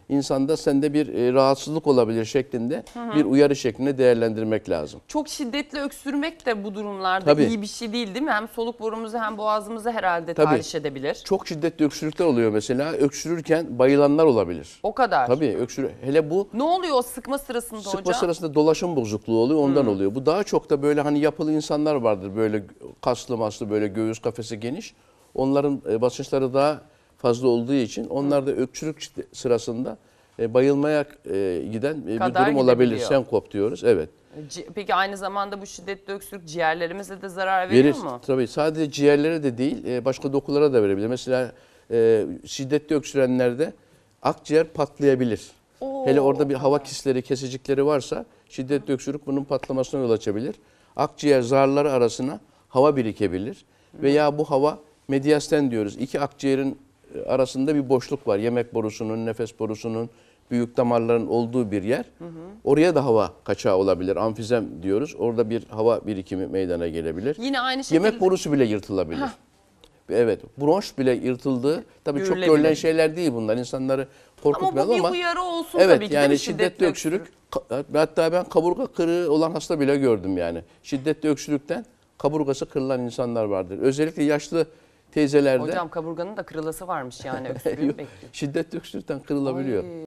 insanda sende bir rahatsızlık olabilir şeklinde bir uyarı şeklinde değerlendirmek lazım. Çok şiddetli öksürmek de bu durumlarda Tabii. iyi bir şey değil, değil mi? Hem soluk borumuzu hem boğazımızı herhalde Tabii. tahriş edebilir. Çok şiddetli öksürükler oluyor mesela. Öksürürken bayılanlar olabilir. O kadar. Tabii hele bu Ne oluyor o sıkma sırasında hocam? sıkma sırasında dolaşım bozukluğu oluyor, ondan oluyor. Bu daha çok da böyle hani yapılı insanlar vardır, böyle kaslı maslı, böyle göğüs kafesi geniş. Onların basınçları daha fazla olduğu için onlar da öksürük sırasında bayılmaya giden bir Kadar durum olabilir. gidebiliyor. Senkop diyoruz. Evet. Peki aynı zamanda bu şiddetli öksürük ciğerlerimize de zarar veriyor mu? Tabii, sadece ciğerlere de değil, başka dokulara da verebilir. Mesela şiddetli öksürenlerde akciğer patlayabilir. Oo, Hele orada bir hava kisleri, kesicikleri varsa şiddetli öksürük bunun patlamasına yol açabilir. Akciğer zarları arasına hava birikebilir. Veya bu hava medyasten diyoruz. İki akciğerin arasında bir boşluk var. Yemek borusunun, nefes borusunun, büyük damarların olduğu bir yer. Oraya da hava kaçağı olabilir. Amfizem diyoruz. Orada bir hava birikimi meydana gelebilir. Yine aynı şekilde. Yemek borusu bile yırtılabilir. Evet, bronş bile yırtıldığı, tabii çok Görülebilir. görülen şeyler değil bunlar. İnsanları Ama korkutmayalım bu bir ama uyarı olsun evet, tabii ki, değil yani mi? şiddetli öksürük. Hatta ben kaburga kırığı olan hasta bile gördüm yani. Şiddetli öksürükten kaburgası kırılan insanlar vardır. Özellikle yaşlı teyzelerde. Hocam kaburganın da kırılası varmış yani öksürüğü bekliyor. Şiddetli öksürükten kırılabiliyor. Ay.